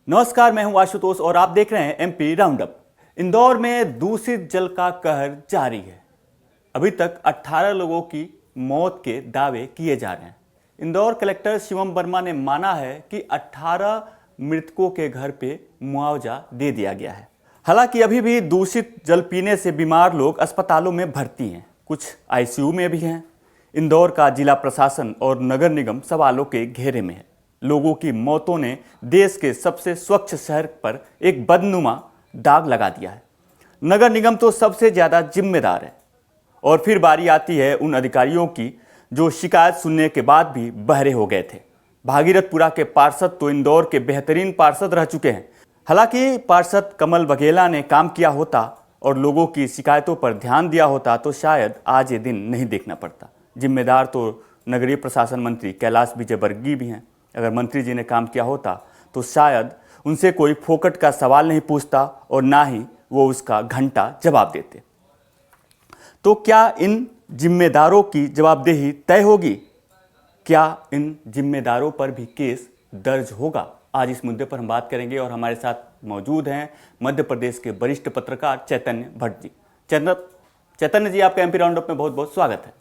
नमस्कार, मैं हूं आशुतोष और आप देख रहे हैं एमपी राउंडअप। इंदौर में दूषित जल का कहर जारी है। अभी तक 18 लोगों की मौत के दावे किए जा रहे हैं। इंदौर कलेक्टर शिवम वर्मा ने माना है कि 18 मृतकों के घर पे मुआवजा दे दिया गया है। हालांकि अभी भी दूषित जल पीने से बीमार लोग अस्पतालों में भर्ती हैं, कुछ आईसीयू में भी हैं। इंदौर का जिला प्रशासन और नगर निगम सवालों के घेरे में है। लोगों की मौतों ने देश के सबसे स्वच्छ शहर पर एक बदनुमा दाग लगा दिया है। नगर निगम तो सबसे ज्यादा जिम्मेदार है। और फिर बारी आती है उन अधिकारियों की जो शिकायत सुनने के बाद भी बहरे हो गए थे। भागीरथपुरा के पार्षद तो इंदौर के बेहतरीन पार्षद रह चुके हैं। हालांकि पार्षद कमल बघेला ने काम किया होता और लोगों की शिकायतों पर ध्यान दिया होता तो शायद आज ये दिन नहीं देखना पड़ता। जिम्मेदार तो नगरीय प्रशासन मंत्री कैलाश विजयवर्गीय भी हैं। अगर मंत्री जी ने काम किया होता तो शायद उनसे कोई फोकट का सवाल नहीं पूछता और ना ही वो उसका घंटा जवाब देते। तो क्या इन जिम्मेदारों की जवाबदेही तय होगी? क्या इन जिम्मेदारों पर भी केस दर्ज होगा? आज इस मुद्दे पर हम बात करेंगे और हमारे साथ मौजूद हैं मध्य प्रदेश के वरिष्ठ पत्रकार चैतन्य भट्ट जी। चैतन्य जी, आपका एमपी राउंडअप में बहुत बहुत स्वागत है।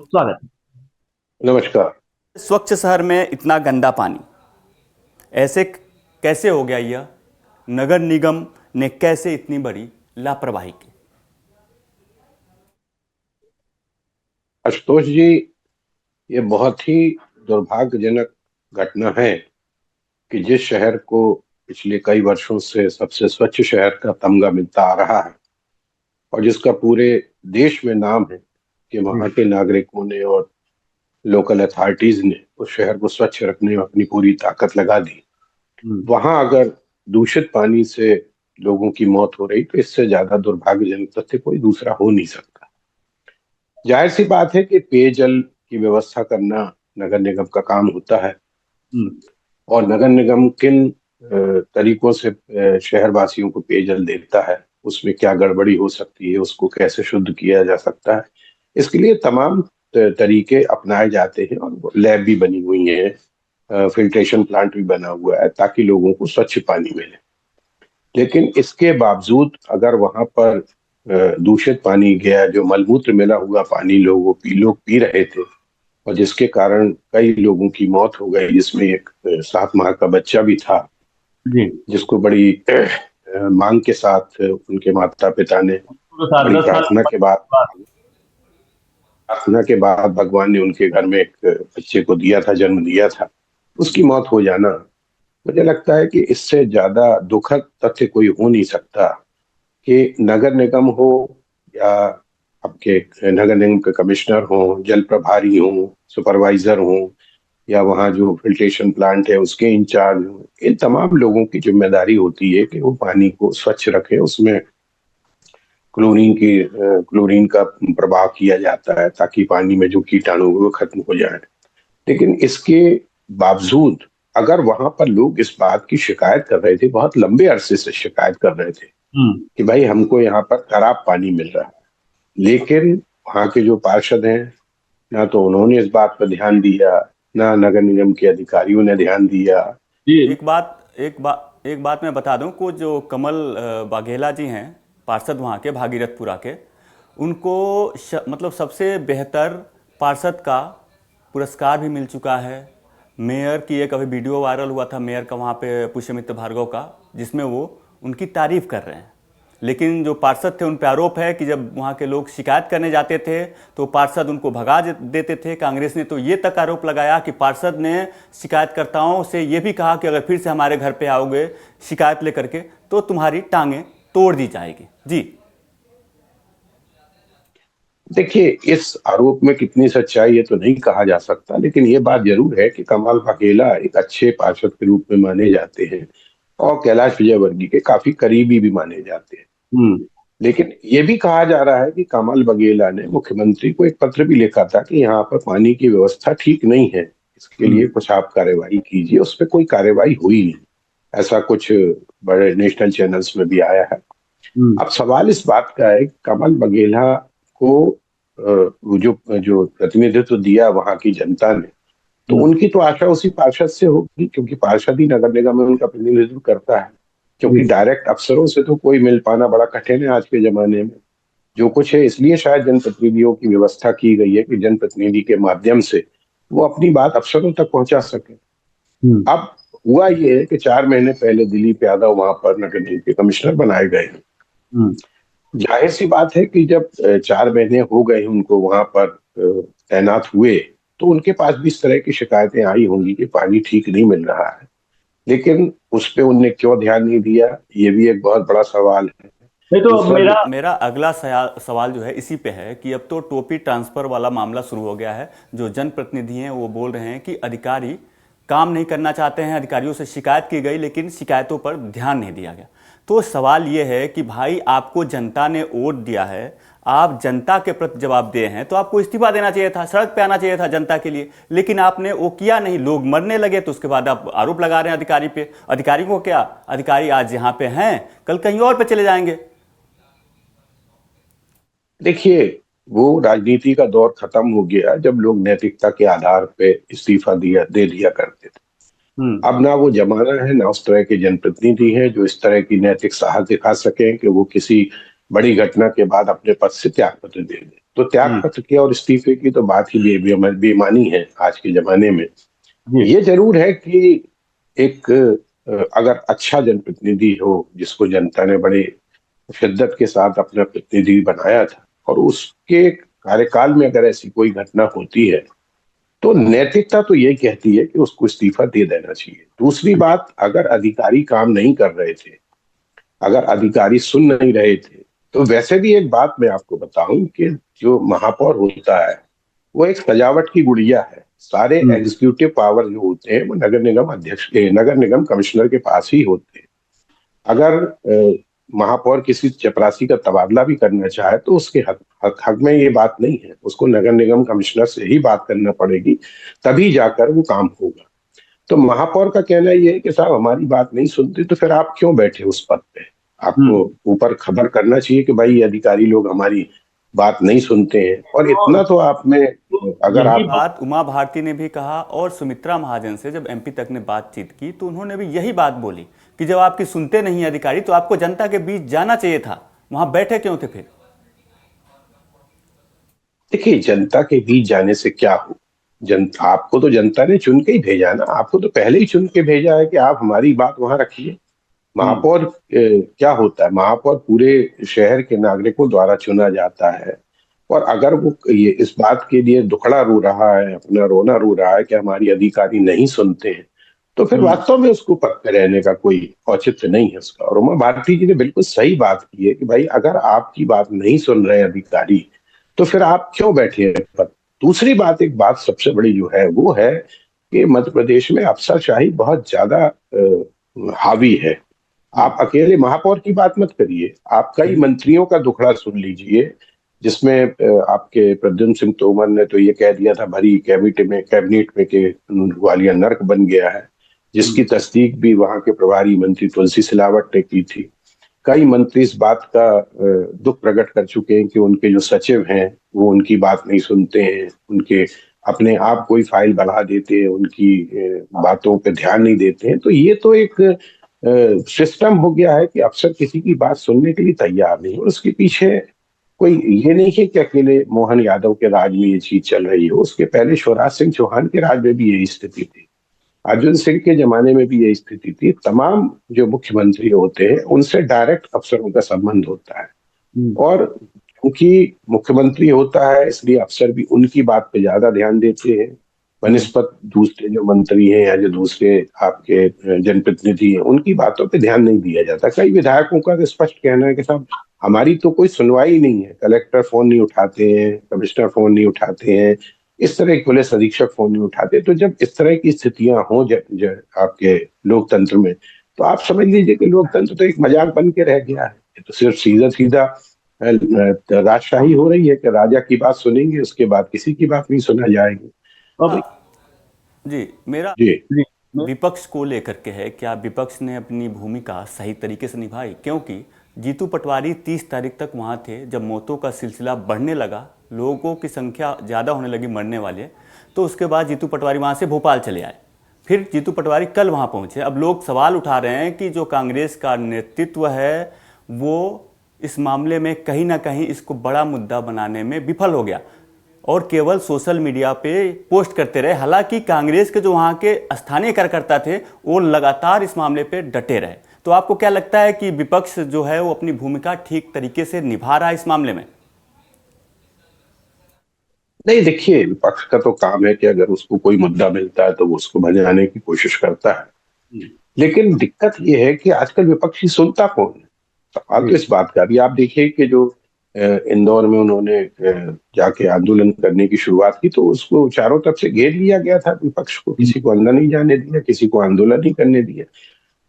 स्वागत। नमस्कार। स्वच्छ शहर में इतना गंदा पानी ऐसे कैसे हो गया? यह नगर निगम ने कैसे इतनी बड़ी लापरवाही की? आशुतोष जी, ये बहुत ही दुर्भाग्यजनक घटना है कि जिस शहर को पिछले कई वर्षों से सबसे स्वच्छ शहर का तमगा मिलता आ रहा है और जिसका पूरे देश में नाम है कि वहां के नागरिकों ने और लोकल अथॉरिटीज ने उस शहर को स्वच्छ रखने में अपनी पूरी ताकत लगा दी, वहां अगर दूषित पानी से लोगों की मौत हो रही तो इससे ज्यादा दुर्भाग्यजनक तथ्य कोई दूसरा हो नहीं सकता। जाहिर सी बात है कि पेयजल की व्यवस्था करना नगर निगम का काम होता है और नगर निगम किन तरीकों से शहरवासियों को पेयजल देता है, उसमें क्या गड़बड़ी हो सकती है, उसको कैसे शुद्ध किया जा सकता है, इसके लिए तमाम तरीके अपनाए जाते हैं और लैब भी बनी हुई है, फिल्ट्रेशन प्लांट भी बना हुआ है ताकि लोगों को स्वच्छ पानी मिले। लेकिन इसके बावजूद अगर वहां पर दूषित पानी गया, जो मलमूत्र मिला हुआ पानी लोग पी रहे थे और जिसके कारण कई लोगों की मौत हो गई, जिसमें एक 7 माह का बच्चा भी था जिसको बड़ी मांग के साथ उनके माता पिता ने बड़ी प्रार्थना के बाद भगवान ने उनके घर में एक बच्चे को दिया था, जन्म दिया था, उसकी मौत हो जाना, मुझे लगता है कि इससे ज्यादा दुखद तथ्य कोई हो नहीं सकता कि नगर निगम हो या आपके नगर निगम के कमिश्नर हो, जल प्रभारी हो, सुपरवाइजर हो या वहाँ जो फिल्ट्रेशन प्लांट है उसके इंचार्ज हो, इन तमाम लोगों की जिम्मेदारी होती है कि वो पानी को स्वच्छ रखें। उसमें क्लोरीन का प्रभाव किया जाता है ताकि पानी में जो कीटाणु वो खत्म हो जाए। लेकिन इसके बावजूद अगर वहां पर लोग इस बात की शिकायत कर रहे थे, बहुत लंबे अरसे से शिकायत कर रहे थे कि भाई हमको यहाँ पर खराब पानी मिल रहा है, लेकिन वहाँ के जो पार्षद हैं ना तो उन्होंने इस बात पर ध्यान दिया, ना नगर निगम के अधिकारियों ने ध्यान दिया। एक बात मैं बता दूं को जो कमल बघेला जी हैं, पार्षद वहाँ के भागीरथपुरा के, उनको मतलब सबसे बेहतर पार्षद का पुरस्कार भी मिल चुका है। मेयर की एक अभी वीडियो वायरल हुआ था मेयर का वहाँ पे पुष्यमित्र भार्गव का, जिसमें वो उनकी तारीफ कर रहे हैं। लेकिन जो पार्षद थे उन पर आरोप है कि जब वहाँ के लोग शिकायत करने जाते थे तो पार्षद उनको भगा देते थे। कांग्रेस ने तो ये तक आरोप लगाया कि पार्षद ने शिकायतकर्ताओं से ये भी कहा कि अगर फिर से हमारे घर पे आओगे शिकायत लेकर के तो तुम्हारी टांगें तोड़ दी जाएगी। जी देखिए, इस आरोप में कितनी सच्चाई है तो नहीं कहा जा सकता, लेकिन ये बात जरूर है कि कमल बघेला एक अच्छे पार्षद के रूप में माने जाते हैं और कैलाश विजयवर्गीय के काफी करीबी भी माने जाते हैं। लेकिन ये भी कहा जा रहा है कि कमल बघेला ने मुख्यमंत्री को एक पत्र भी लिखा था कि यहाँ पर पानी की व्यवस्था ठीक नहीं है, इसके लिए कुछ आप कार्यवाही कीजिए। उस पर कोई कार्यवाही हुई नहीं, ऐसा कुछ बड़े नेशनल चैनल्स में भी आया है। अब सवाल इस बात का है, कमल बघेला को जो प्रतिनिधित्व दिया वहां की जनता ने, तो उनकी तो आशा उसी पार्षद से होगी, क्योंकि पार्षद ही नगर निगम में उनका प्रतिनिधित्व करता है। क्योंकि डायरेक्ट अफसरों से तो कोई मिल पाना बड़ा कठिन है आज के जमाने में। जो कुछ है, इसलिए शायद जनप्रतिनिधियों की व्यवस्था की गई है कि जनप्रतिनिधि के माध्यम से वो अपनी बात अफसरों तक पहुंचा सके। अब हुआ ये है कि 4 महीने पहले दिलीप यादव वहां पर नगर निगम के कमिश्नर बनाए गए। जाहिर सी बात है कि जब 4 महीने हो गए उनको वहां पर तैनात हुए, तो उनके पास भी इस तरह की शिकायतें आई होंगी कि पानी ठीक नहीं मिल रहा है। लेकिन उस पर उनने क्यों ध्यान नहीं दिया, ये भी एक बहुत बड़ा सवाल है। नहीं तो दूसरा मेरा अगला सवाल जो है इसी पे है कि अब तो टोपी ट्रांसफर वाला मामला शुरू हो गया है। जो जनप्रतिनिधि हैं वो बोल रहे हैं कि अधिकारी काम नहीं करना चाहते हैं, अधिकारियों से शिकायत की गई लेकिन शिकायतों पर ध्यान नहीं दिया गया। तो सवाल ये है कि भाई आपको जनता ने वोट दिया है, आप जनता के प्रति जवाब दे हैं, तो आपको इस्तीफा देना चाहिए था, सड़क पे आना चाहिए था जनता के लिए, लेकिन आपने वो किया नहीं। लोग मरने लगे तो उसके बाद आप आरोप लगा रहे हैं अधिकारी पे। अधिकारी को क्या, अधिकारी आज यहाँ पे हैं कल कहीं और पे चले जाएंगे। देखिए, वो राजनीति का दौर खत्म हो गया जब लोग नैतिकता के आधार पे इस्तीफा दे दिया करते थे। अब ना वो जमाना है, ना उस तरह के जनप्रतिनिधि हैं जो इस तरह की नैतिक साहस दिखा सकें कि वो किसी बड़ी घटना के बाद अपने पद से त्यागपत्र दे दें। तो त्यागपत्र की और इस्तीफे की तो बात ही बेमानी है आज के जमाने में। ये जरूर है कि एक अगर अच्छा जनप्रतिनिधि हो जिसको जनता ने बड़े शिद्दत के साथ अपना प्रतिनिधि बनाया था, और उसके कार्यकाल में अगर ऐसी कोई घटना होती है, तो नैतिकता तो यही कहती है कि उसको इस्तीफा दे देना चाहिए। दूसरी बात, अगर अधिकारी काम नहीं कर रहे थे, अगर अधिकारी सुन नहीं रहे थे, तो वैसे भी एक बात मैं आपको बताऊं कि जो महापौर होता है वो एक सजावट की गुड़िया है। सारे एग्जीक्यूटिव पावर जो होते हैं वो नगर निगम अध्यक्ष के, नगर निगम कमिश्नर के पास ही होते हैं। अगर महापौर किसी चपरासी का तबादला भी करना चाहे तो उसके हक में ये बात नहीं है, उसको नगर निगम कमिश्नर से ही बात करना पड़ेगी, तभी जाकर वो काम होगा। तो महापौर का कहना ये है कि साहब हमारी बात नहीं सुनते, तो फिर आप क्यों बैठे उस पद पे? आपको ऊपर खबर करना चाहिए कि भाई ये अधिकारी लोग हमारी बात नहीं सुनते हैं। और इतना तो आप में, अगर आप बात उमा भारती ने भी कहा और सुमित्रा महाजन से जब एमपी तक ने बातचीत की तो उन्होंने भी यही बात बोली कि जब आपकी सुनते नहीं अधिकारी तो आपको जनता के बीच जाना चाहिए था, वहां बैठे क्यों थे फिर? देखिए, जनता के बीच जाने से क्या हो, आपको तो जनता ने चुन के ही भेजा ना, आपको तो पहले ही चुन के भेजा है कि आप हमारी बात वहां रखिए। महापौर क्या होता है, महापौर पूरे शहर के नागरिकों द्वारा चुना जाता है। और अगर वो ये इस बात के लिए दुखड़ा रो रहा है, अपना रोना रो रहा है कि हमारी अधिकारी नहीं सुनते हैं, तो फिर वास्तव में उसको पद पे रहने का कोई औचित्य नहीं है उसका। और उमा भारती जी ने बिल्कुल सही बात की है कि भाई अगर आपकी बात नहीं सुन रहे अधिकारी, तो फिर आप क्यों बैठे हैं पद। दूसरी बात, एक बात सबसे बड़ी जो है वो है कि मध्य प्रदेश में अफसरशाही बहुत ज्यादा हावी है। आप अकेले महापौर की बात मत करिए, आप कई मंत्रियों का दुखड़ा सुन लीजिए, जिसमें आपके प्रद्युम्न सिंह तोमर ने तो ये कह दिया था भरी कैबिनेट में कि ग्वालियर नर्क बन गया है, जिसकी तस्दीक भी वहां के प्रभारी मंत्री तुलसी सिलावट ने की थी। कई मंत्री इस बात का दुख प्रकट कर चुके हैं कि उनके जो सचिव हैं वो उनकी बात नहीं सुनते हैं, उनके अपने आप कोई फाइल बढ़ा देते हैं, उनकी बातों पे ध्यान नहीं देते हैं। तो ये तो एक सिस्टम हो गया है कि अफसर किसी की बात सुनने के लिए तैयार नहीं। और उसके पीछे कोई ये नहीं है कि अकेले मोहन यादव के राज में ये चीज चल रही हो, उसके पहले शिवराज सिंह चौहान के राज में भी यही स्थिति थी, अर्जुन सिंह के जमाने में भी यही स्थिति थी। तमाम जो मुख्यमंत्री होते हैं उनसे डायरेक्ट अफसरों का संबंध होता है, और क्योंकि मुख्यमंत्री होता है इसलिए अफसर भी उनकी बात पे ज्यादा ध्यान देते हैं बनिस्पत दूसरे जो मंत्री हैं या जो दूसरे आपके जनप्रतिनिधि हैं, उनकी बातों पे ध्यान नहीं दिया जाता। कई विधायकों का तो स्पष्ट कहना है कि साहब हमारी तो कोई सुनवाई नहीं है, कलेक्टर फोन नहीं उठाते हैं, कमिश्नर फोन नहीं उठाते हैं, इस तरह के पुलिस अधीक्षक फोन नहीं उठाते। तो जब इस तरह की स्थितियां हो आपके लोकतंत्र में, तो आप समझ लीजिए कि लोकतंत्र तो एक मजाक बन के रह गया है। ये तो सिर्फ सीधा सीधा राजशाही हो रही है कि राजा की बात सुनेंगे, उसके बाद किसी की बात नहीं सुना जाएगी। जी, मेरा जी विपक्ष को लेकर के है, क्या विपक्ष ने अपनी भूमिका सही तरीके से निभाई? क्योंकि जीतू पटवारी 30 तारीख तक वहाँ थे, जब मौतों का सिलसिला बढ़ने लगा लोगों की संख्या ज़्यादा होने लगी मरने वाले, तो उसके बाद जीतू पटवारी वहाँ से भोपाल चले आए। फिर जीतू पटवारी कल वहाँ पहुँचे। अब लोग सवाल उठा रहे हैं कि जो कांग्रेस का नेतृत्व है वो इस मामले में कहीं ना कहीं इसको बड़ा मुद्दा बनाने में विफल हो गया और केवल सोशल मीडिया पे पोस्ट करते रहे। हालांकि कांग्रेस के जो वहाँ के स्थानीय कार्यकर्ता थे वो लगातार इस मामले पे डटे रहे। तो आपको क्या लगता है कि विपक्ष जो है वो अपनी भूमिका ठीक तरीके से निभा रहा है इस मामले में? नहीं, देखिए, विपक्ष का तो काम है कि अगर उसको कोई मुद्दा मिलता है तो वो उसको भजाने की कोशिश करता है। लेकिन दिक्कत ये है कि आजकल विपक्ष की सुनता कौन है। सवाल तो इस बात का भी आप देखिए कि जो इंदौर में उन्होंने जाके आंदोलन करने की शुरुआत की तो उसको चारों तरफ से घेर लिया गया था। विपक्ष को किसी को अंदर नहीं जाने दिया, किसी को आंदोलन नहीं करने दिया।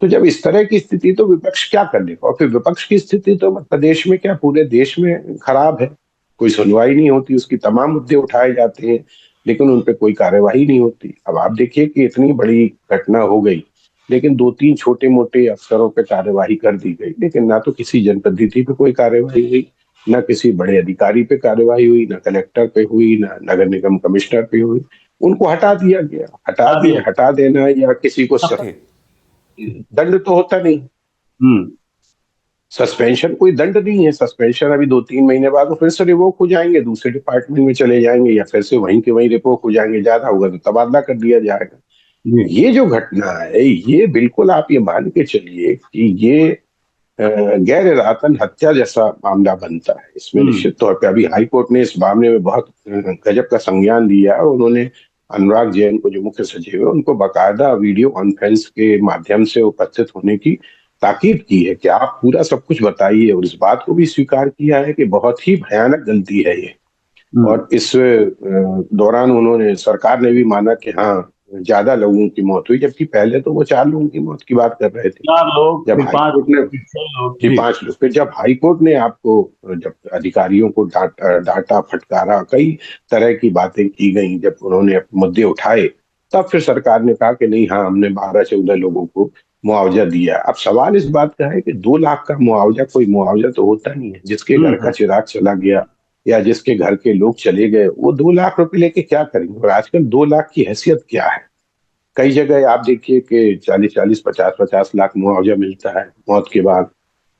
तो जब इस तरह की स्थिति तो विपक्ष क्या कर लेगा। और फिर विपक्ष की स्थिति तो प्रदेश में क्या पूरे देश में खराब है। कोई सुनवाई नहीं होती, उसकी तमाम मुद्दे उठाए जाते हैं लेकिन उन पर कोई कार्यवाही नहीं होती। अब आप देखिए कि इतनी बड़ी घटना हो गई लेकिन दो तीन छोटे मोटे अफसरों पे कार्यवाही कर दी गई, लेकिन ना तो किसी जनप्रतिनिधि पे कोई कार्यवाही हुई, ना किसी बड़े अधिकारी पे कार्यवाही हुई, ना कलेक्टर पे हुई, ना नगर निगम कमिश्नर पे हुई। उनको हटा दिया गया। हटा देना या किसी को दंड तो होता नहीं। सस्पेंशन कोई दंड नहीं है। सस्पेंशन अभी 2-3 महीने बाद वो फिर से रिवोक हो जाएंगे, दूसरे डिपार्टमेंट में चले जाएंगे या फिर से वहीं के वहीं रिवोक हो जाएंगे। ज्यादा होगा तो तबादला कर दिया जाएगा। ये जो घटना है ये बिल्कुल आप ये मान के चलिए कि ये गैर इरादतन हत्या जैसा मामला बनता है। इसमें निश्चित तौर पे अभी हाई कोर्ट ने इस मामले में बहुत गजब का संज्ञान लिया और उन्होंने अनुराग जैन को जो मुख्य सचिव है उनको बाकायदा वीडियो कॉन्फ्रेंस के माध्यम से उपस्थित होने की ताकीद की है कि आप पूरा सब कुछ बताइए, और इस बात को भी स्वीकार किया है कि बहुत ही भयानक गलती है ये। और इस दौरान उन्होंने, सरकार ने भी माना कि हाँ ज्यादा लोगों की मौत हुई, जबकि पहले तो वो 4 लोगों की मौत की बात कर रहे थे। 4 लोग, जब फिर हाई 5 कोर्ट ने लोग, फिर 6 लोग। कि 5 लोग, फिर जब हाई कोर्ट ने आपको, जब अधिकारियों को डांटा फटकारा, कई तरह की बातें की गई, जब उन्होंने मुद्दे उठाए, तब फिर सरकार ने कहा कि नहीं, हाँ हमने 12-14 लोगों को मुआवजा दिया। अब सवाल इस बात का है कि 2 लाख का मुआवजा कोई मुआवजा तो होता नहीं है। जिसके घर का चिराग चला गया या जिसके घर के लोग चले गए वो 2 लाख रुपए लेके क्या करेंगे। और आजकल 2 लाख की हैसियत क्या है। कई जगह आप देखिए कि 40-40, 50-50 लाख मुआवजा मिलता है मौत के बाद,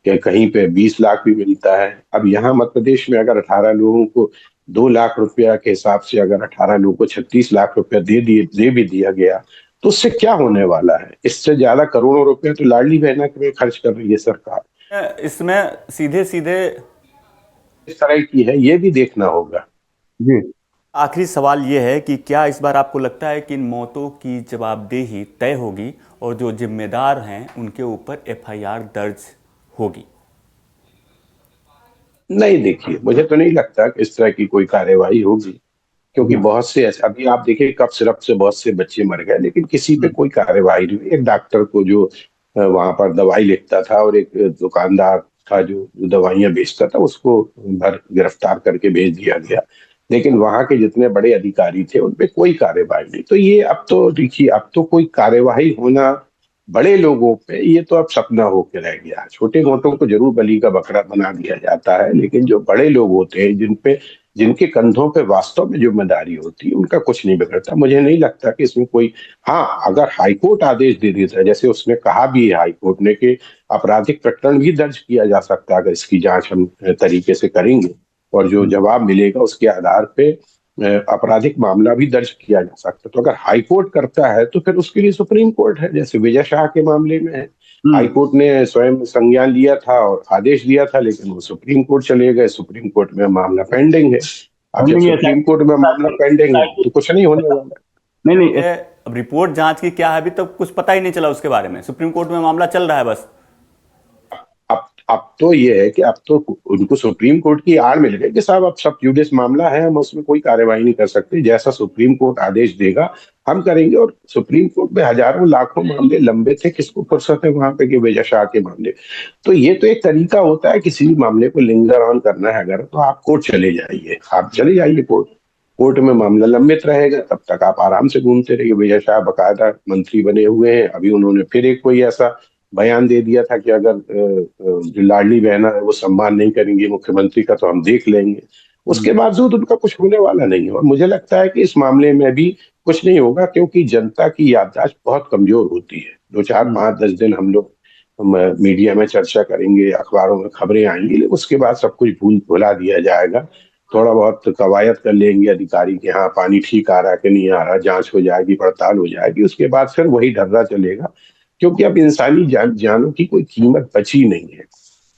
कि कहीं पे 20 लाख भी मिलता है। अब यहाँ मध्य प्रदेश में अगर 18 लोगों को 2 लाख रुपया के हिसाब से अगर 18 लोगों को 36 लाख रुपया दे भी दिया गया तो उससे क्या होने वाला है। इससे ज्यादा करोड़ों रुपया तो लाडली बहना में खर्च कर रही है सरकार। इसमें सीधे सीधे इस तरह की है, ये भी देखना होगा। जी, आखिरी सवाल ये है कि क्या इस बार आपको लगता है कि इन मौतों की जवाबदेही तय होगी और जो जिम्मेदार हैं उनके ऊपर एफआईआर दर्ज होगी? नहीं, देखिए, मुझे तो नहीं लगता कि इस तरह की कोई कार्यवाही होगी, क्योंकि बहुत से ऐसे, अभी आप देखिए कफ सिरप से बहुत से बच्चे मर गए लेकिन किसी पे कोई कार्यवाही नहीं हुई। एक डॉक्टर को जो वहां पर दवाई लिखता था और एक दुकानदार था जो दवाइयां बेचता था उसको भर गिरफ्तार करके भेज दिया गया, लेकिन वहां के जितने बड़े अधिकारी थे उन पे कोई कार्यवाही नहीं। तो ये अब तो देखिए, अब तो कोई कार्यवाही होना बड़े लोगों पे ये तो अब सपना होके रह गया। छोटे मोटों को जरूर बलि का बकरा बना दिया जाता है, लेकिन जो बड़े लोग होते हैं जिनके कंधों पे वास्तव में जिम्मेदारी होती है उनका कुछ नहीं बिगड़ता। मुझे नहीं लगता कि इसमें कोई, हाँ अगर हाईकोर्ट आदेश दे देता है, जैसे उसने कहा भी है हाईकोर्ट ने कि आपराधिक प्रकरण भी दर्ज किया जा सकता है अगर इसकी जांच हम तरीके से करेंगे और जो जवाब मिलेगा उसके आधार पे आपराधिक मामला भी दर्ज किया जा सकता है। तो अगर हाईकोर्ट करता है तो फिर उसके लिए सुप्रीम कोर्ट है, जैसे विजय शाह के मामले में है। हाईकोर्ट ने स्वयं संज्ञान लिया था और आदेश दिया था, लेकिन वो सुप्रीम कोर्ट चले गए। सुप्रीम कोर्ट में मामला पेंडिंग है। अब जब सुप्रीम कोर्ट में मामला पेंडिंग है तो कुछ नहीं होने वाला। नहीं, अब रिपोर्ट जांच की क्या है अभी तक कुछ पता ही नहीं चला उसके बारे में। सुप्रीम कोर्ट में मामला चल रहा है बस। अब तो ये है कि अब तो उनको सुप्रीम कोर्ट की आड़ मिल गई कि साहब अब सब जुडिस मामला है, हम उसमें कोई कार्यवाही नहीं कर सकते, जैसा सुप्रीम कोर्ट आदेश देगा हम करेंगे। और सुप्रीम कोर्ट में हजारों लाखों मामले लंबे थे, किसको फुर्सत है वहां पे कि विजय शाह के मामले। तो ये तो एक तरीका होता है किसी भी मामले को लिंगर ऑन करना है अगर, तो आप कोर्ट चले जाइए, आप चले जाइए कोर्ट में मामला लंबित रहेगा, तब तक आप आराम से घूमते रहिए। विजय शाह बकायदा मंत्री बने हुए हैं। अभी उन्होंने फिर एक कोई ऐसा बयान दे दिया था कि अगर जो लाडली बहना है वो सम्मान नहीं करेंगी मुख्यमंत्री का तो हम देख लेंगे। उसके बावजूद उनका कुछ होने वाला नहीं है। और मुझे लगता है कि इस मामले में भी कुछ नहीं होगा, क्योंकि जनता की याददाश्त बहुत कमजोर होती है। 2 4 5 10 दिन हम लोग मीडिया में चर्चा करेंगे, अखबारों में खबरें आएंगी, लेकिन उसके बाद सब कुछ भुला दिया जाएगा। थोड़ा बहुत कवायद कर लेंगे अधिकारी कि हाँ पानी ठीक आ रहा है कि नहीं आ रहा, जांच हो जाएगी, पड़ताल हो जाएगी, उसके बाद फिर वही ढर्रा चलेगा। क्योंकि अब इंसानी जानों की कोई कीमत बची नहीं है।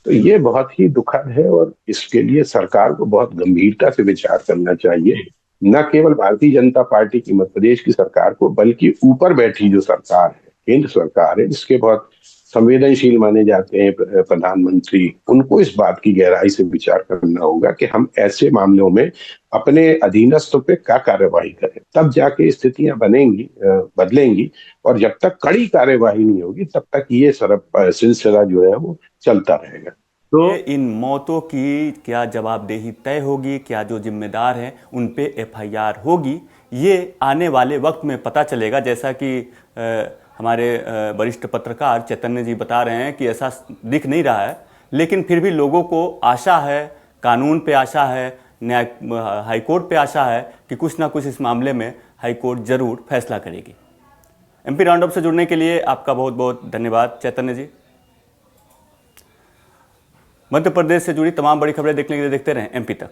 तो ये बहुत ही दुखद है, और इसके लिए सरकार को बहुत गंभीरता से विचार करना चाहिए। न केवल भारतीय जनता पार्टी की, मध्य प्रदेश की सरकार को, बल्कि ऊपर बैठी जो सरकार है, केंद्र सरकार है, जिसके बहुत संवेदनशील माने जाते हैं प्रधानमंत्री, उनको इस बात की गहराई से विचार करना होगा कि हम ऐसे मामलों में अपने अधीनस्थ पे क्या कार्यवाही करें। तब जाके स्थितियां बदलेंगी। और जब तक कड़ी कार्यवाही नहीं होगी, तब तक ये सिलसिला जो है वो चलता रहेगा। ये इन मौतों की क्या जवाबदेही तय होगी, क्या जो जिम्मेदार हैं उन पे एफआईआर होगी, ये आने वाले वक्त में पता चलेगा। जैसा कि हमारे वरिष्ठ पत्रकार चैतन्य जी बता रहे हैं कि ऐसा दिख नहीं रहा है, लेकिन फिर भी लोगों को आशा है, कानून पे आशा है, न्याय हाईकोर्ट पे आशा है कि कुछ ना कुछ इस मामले में हाईकोर्ट जरूर फैसला करेगी। एमपी राउंडअप से जुड़ने के लिए आपका बहुत बहुत धन्यवाद चैतन्य जी। मध्य प्रदेश से जुड़ी तमाम बड़ी खबरें देखने के लिए देखते रहें एमपी तक।